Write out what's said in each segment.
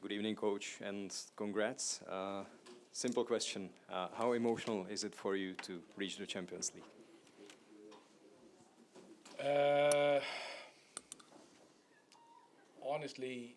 Good evening, coach, and congrats. Simple question. How emotional is it for you to reach the Champions League? Honestly,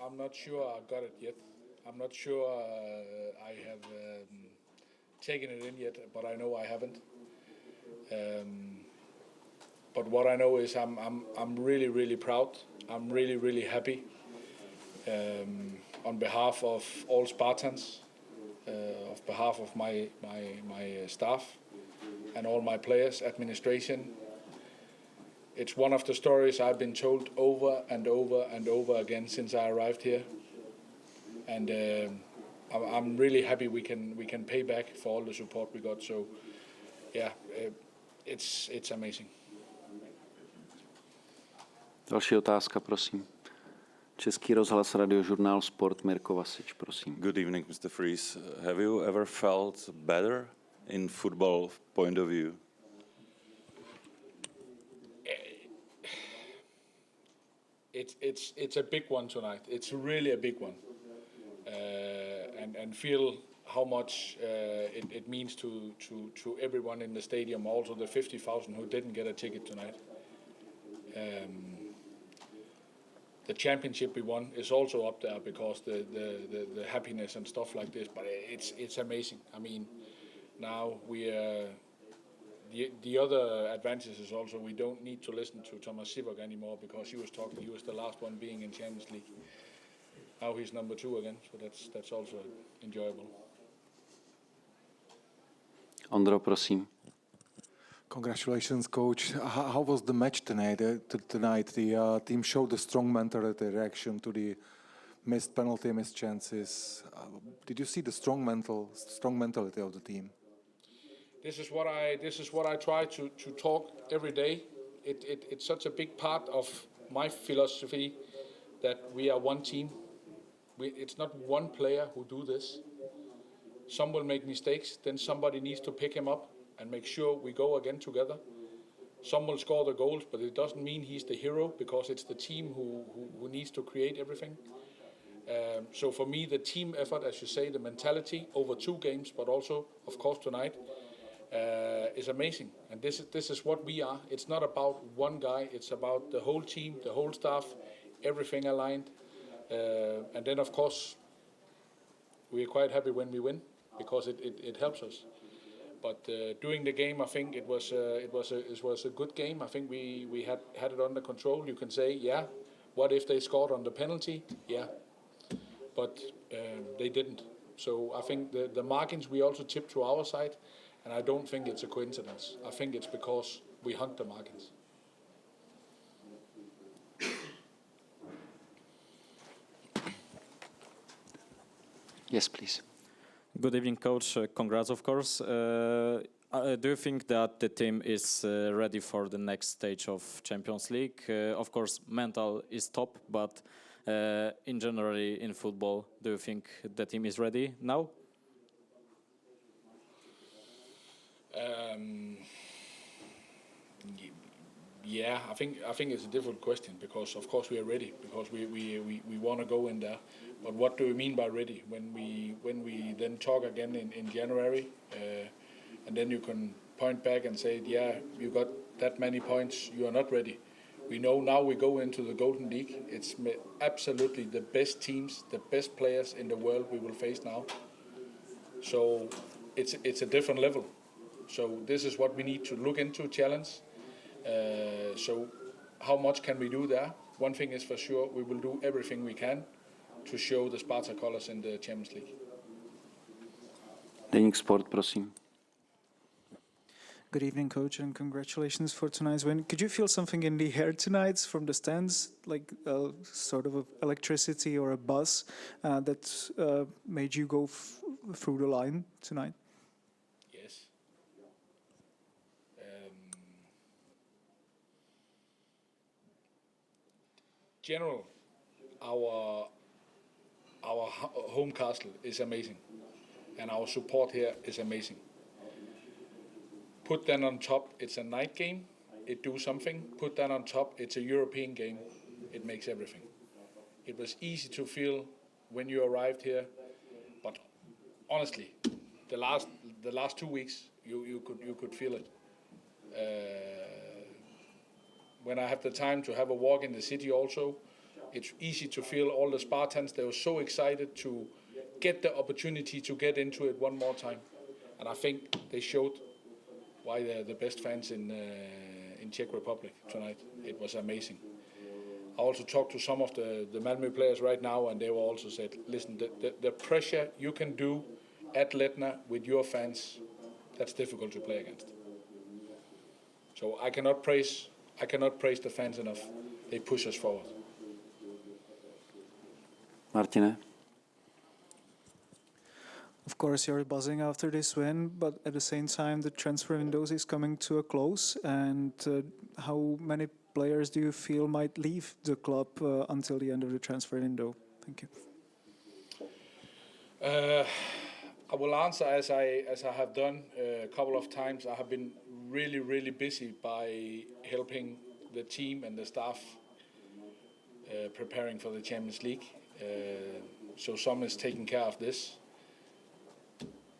I'm not sure I got it yet. I'm not sure I have taken it in yet, but I know I haven't. But what I know is I'm really, really proud. I'm really, really happy on behalf of all Spartans, on behalf of my staff and all my players, administration. It's one of the stories I've been told over and over and over again since I arrived here, and I'm really happy we can pay back for all the support we got. So, yeah, it's amazing. Další otázka, prosím. Český rozhlas, radiožurnál Sport, Mirko Vasič, prosím. Good evening, Mr. Friis. Have you ever felt better in football point of view? It's a big one tonight. It's really a big one, and feel how much it means to everyone in the stadium, also the 50,000 who didn't get a ticket tonight. The championship we won is also up there because the happiness and stuff like this. But it's amazing. I mean, now we the other advantage is also we don't need to listen to Thomas Sivak anymore because he was talking. He was the last one being in Champions League. Now he's number 2 again, so that's also enjoyable. Ondro, prosím. Congratulations, coach. How was the match tonight? The team showed a strong mentality reaction to the missed penalty, missed chances. Did you see the strong mentality of the team? This is what I try to talk every day. It's such a big part of my philosophy that we are one team. It's not one player who do this. Some will make mistakes, then somebody needs to pick him up and make sure we go again together. Some will score the goals, but it doesn't mean he's the hero because it's the team who needs to create everything. So for me, the team effort, as you say, the mentality over 2 games, but also, of course, tonight, is amazing. And this is what we are. It's not about one guy. It's about the whole team, the whole staff, everything aligned. And then, of course, we are quite happy when we win because it helps us. But during the game, I think it was a good game. I think we had it under control. You can say, yeah, what if they scored on the penalty? Yeah, but they didn't. So I think the margins we also tipped to our side, and I don't think it's a coincidence. I think it's because we hunt the margins. Yes, please. Good evening, coach. Congrats, of course. Do you think that the team is ready for the next stage of Champions League? Of course, mental is top, but in general, in football, do you think the team is ready now? Yeah, I think it's a difficult question because of course we are ready because we want to go in there. But what do we mean by ready? When we then talk again in January, and then you can point back and say, yeah, you got that many points, you are not ready. We know now we go into the Golden League. It's absolutely the best teams, the best players in the world we will face now. So it's a different level. So this is what we need to look into, challenge. So how much can we do there? One thing is for sure, we will do everything we can to show the Sparta colors in the Champions League. Deník Sport, prosím. Good evening, coach, and congratulations for tonight's win. Could you feel something in the air tonight from the stands, like sort of electricity or a buzz that made you go through the line tonight? Yes. General, our home castle is amazing, and our support here is amazing. Put that on top, it's a night game, it do something. Put that on top, it's a European game, it makes everything. It was easy to feel when you arrived here. But honestly, the last 2 weeks, you could feel it. When I have the time to have a walk in the city also, it's easy to feel all the Spartans. They were so excited to get the opportunity to get into it one more time. And I think they showed why they're the best fans in Czech Republic tonight. It was amazing. I also talked to some of the Malmo players right now, and they were also said, listen, the pressure you can do at Letna with your fans, that's difficult to play against. So I cannot praise the fans enough. They push us forward. Martine? Of course, you're buzzing after this win, but at the same time, the transfer window is coming to a close. And how many players do you feel might leave the club until the end of the transfer window? Thank you. I will answer as I have done a couple of times. I have been really busy by helping the team and the staff preparing for the Champions League. So some is taking care of this.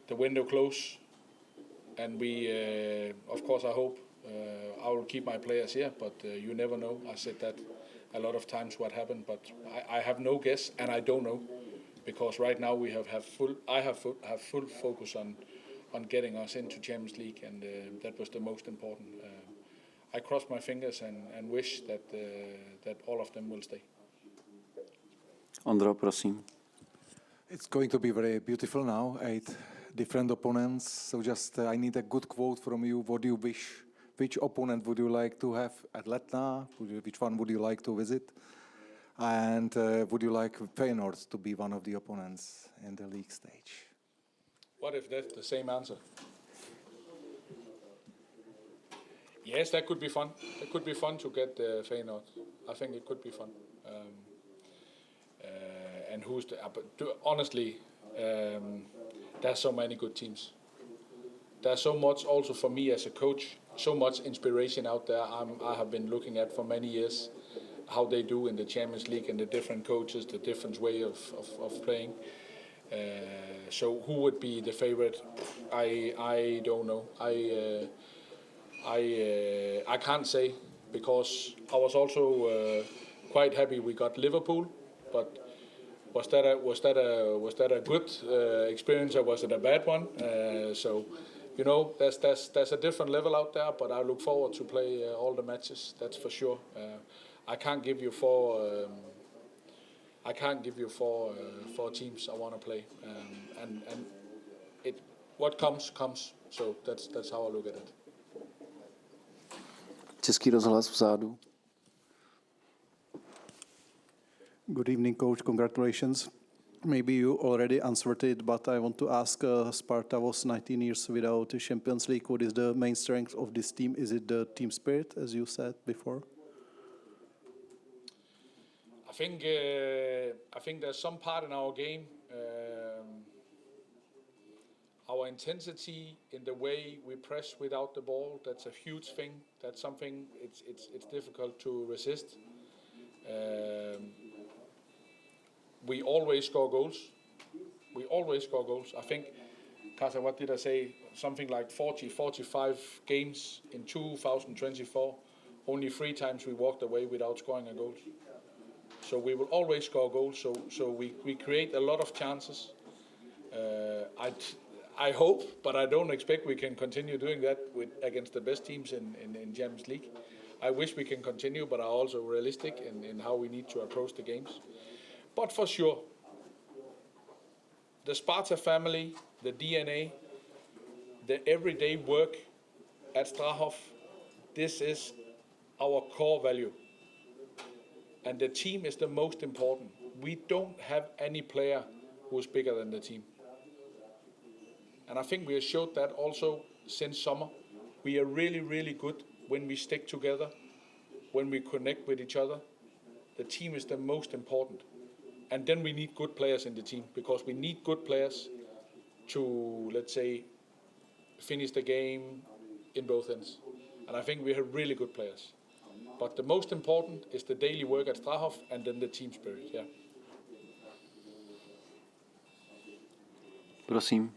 The window close, and we, of course, I hope I will keep my players here, but you never know. I said that a lot of times what happened, but I have no guess, and I don't know, because right now we have full focus on getting us into Champions League, and that was the most important. I cross my fingers and wish that all of them will stay. Ondro, prosím. It's going to be very beautiful now, 8 different opponents. So just I need a good quote from you. What do you wish? Which opponent would you like to have at Letna? Which one would you like to visit? And would you like Feyenoord to be one of the opponents in the league stage? What if that's the same answer? Yes, that could be fun. It could be fun to get Feyenoord. I think it could be fun. And who's the? Honestly, there's so many good teams. There's so much also for me as a coach. So much inspiration out there. I have been looking at for many years how they do in the Champions League and the different coaches, the different way of playing. So who would be the favorite? I don't know. I can't say, because I was also quite happy we got Liverpool, but was that a good experience or was it a bad one? So, you know, there's a different level out there, but I look forward to play all the matches. That's for sure. I can't give you four teams I want to play, and what comes. So that's how I look at it. Český rozhlas vzadu. Good evening, coach. Congratulations. Maybe you already answered it, but I want to ask, Sparta was 19 years without the Champions League. What is the main strength of this team? Is it the team spirit, as you said before? I think there's some part in our game, our intensity in the way we press without the ball. That's a huge thing. That's something it's difficult to resist. We always score goals. I think, Kasa, what did I say? Something like 45 games in 2024. Only 3 times we walked away without scoring a goal. So we will always score goals. So we create a lot of chances. I hope, but I don't expect we can continue doing that against the best teams in Champions League. I wish we can continue, but are also realistic in how we need to approach the games. But for sure, the Sparta family, the DNA, the everyday work at Strahov, this is our core value. And the team is the most important. We don't have any player who's bigger than the team. And I think we have showed that also since summer. We are really good when we stick together, when we connect with each other. The team is the most important. And then we need good players in the team, because we need good players to, let's say, finish the game in both ends. And I think we have really good players. But the most important is the daily work at Strahov and then the team spirit, yeah. prosím.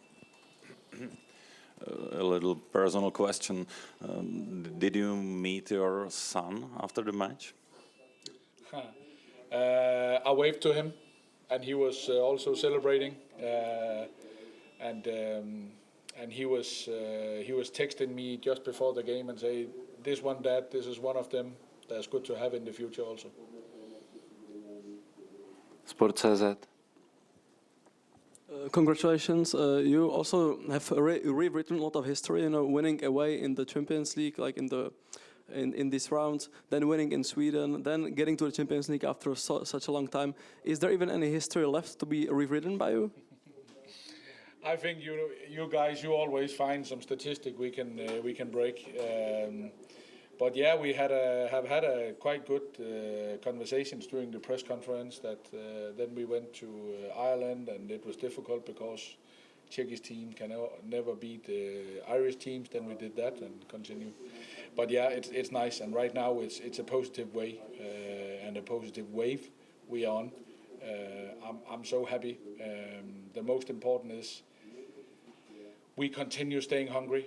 A little personal question. Did you meet your son after the match? I waved to him, and he was also celebrating, and he was texting me just before the game and say, "This one, Dad, this is one of them. That's good to have in the future also." Sport.cz. Congratulations! You also have rewritten a lot of history. Winning away in the Champions League, like in this round, then winning in Sweden, then getting to the Champions League after such a long time. Is there even any history left to be rewritten by you? I think you guys, you always find some statistic we can break. But yeah, we have had a quite good conversations during the press conference. That then we went to Ireland, and it was difficult because Czechish team can never beat the Irish teams. Then we did that and continue. But yeah, it's nice, and right now it's a positive way and a positive wave we are on. I'm so happy. The most important is we continue staying hungry,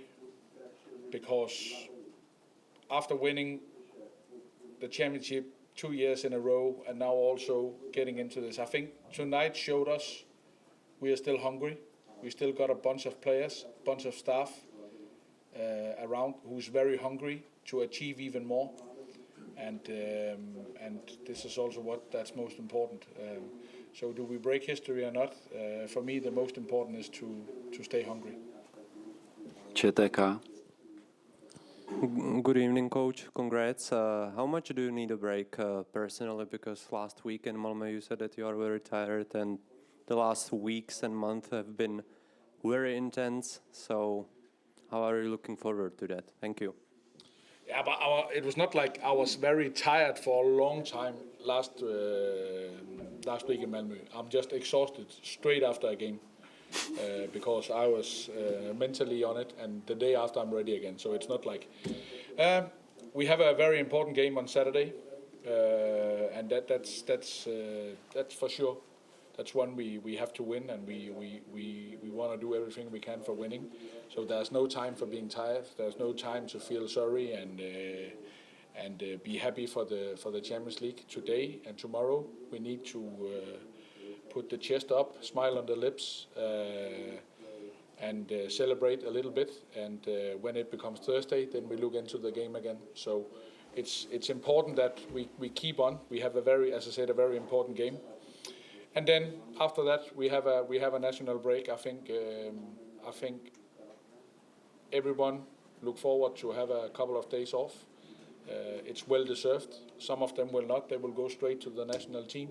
because after winning the championship 2 years in a row and now also getting into this, I think tonight showed us we are still hungry. We still got a bunch of players, bunch of staff around who's very hungry to achieve even more. And this is also that's most important. So do we break history or not? For me, the most important is to stay hungry. ČTK. Good evening, Coach. Congrats. How much do you need a break personally? Because last week in Malmo you said that you are very tired, and the last weeks and months have been very intense. So how are you looking forward to that? Thank you. Yeah, but it was not like I was very tired for a long time last week in Malmo. I'm just exhausted straight after a game. Because I was mentally on it, and the day after I'm ready again. So it's not like we have a very important game on Saturday, and that's for sure. That's one we have to win, and we want to do everything we can for winning. So there's no time for being tired. There's no time to feel sorry and be happy for the Champions League today and tomorrow. We need to put the chest up, smile on the lips, and celebrate a little bit. And when it becomes Thursday, then we look into the game again. So it's important that we keep on. We have as I said, a very important game. And then after that, we have a national break. I think everyone look forward to have a couple of days off. It's well deserved. Some of them will not. They will go straight to the national team.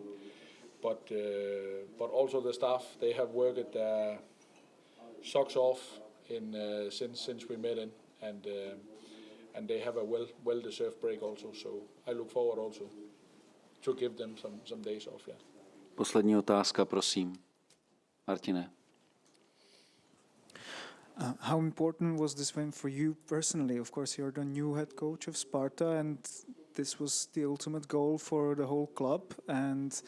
But also the staff, they have worked their socks off since we met in, and they have a well-deserved break also. So I look forward also to give them some days off. Yeah. Poslední otázka, prosím. Martine. How important was this win for you personally? Of course, you're the new head coach of Sparta, and this was the ultimate goal for the whole club. And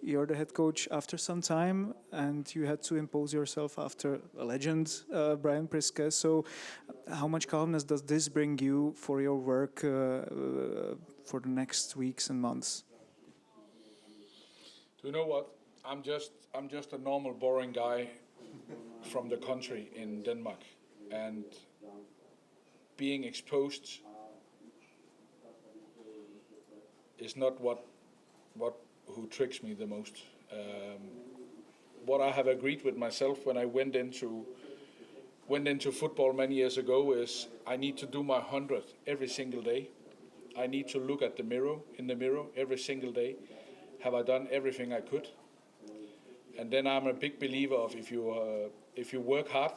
you're the head coach after some time, and you had to impose yourself after a legend, Brian Priske. So how much calmness does this bring you for your work for the next weeks and months? Do you know what? I'm just a normal, boring guy from the country in Denmark, and being exposed is not who tricks me the most. What I have agreed with myself when I went into football many years ago is I need to do my 100 every single day. I need to look at the mirror every single day. Have I done everything I could? And then I'm a big believer of if you work hard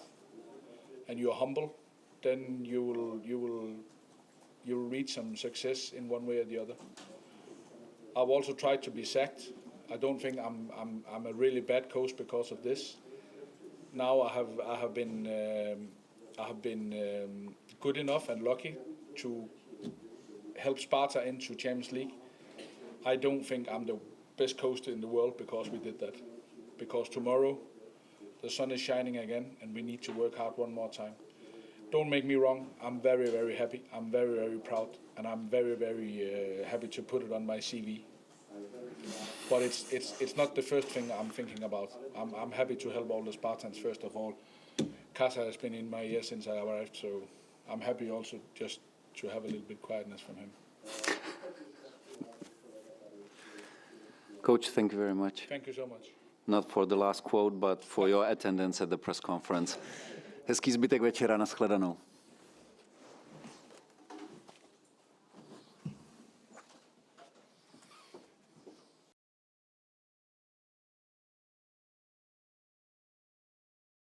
and you're humble, then you will reach some success in one way or the other. I've also tried to be sacked. I don't think I'm a really bad coach because of this. Now I have been good enough and lucky to help Sparta into Champions League. I don't think I'm the best coach in the world because we did that. Because tomorrow the sun is shining again, and we need to work hard one more time. Don't make me wrong, I'm very, very happy. I'm very, very proud, and I'm very, very happy to put it on my CV. But it's not the first thing I'm thinking about. I'm happy to help all the Spartans, first of all. Casa has been in my ear since I arrived, so I'm happy also just to have a little bit quietness from him. Coach, thank you very much. Thank you so much. Not for the last quote, but for your attendance at the press conference. Hezký zbytek večera, nashledanou.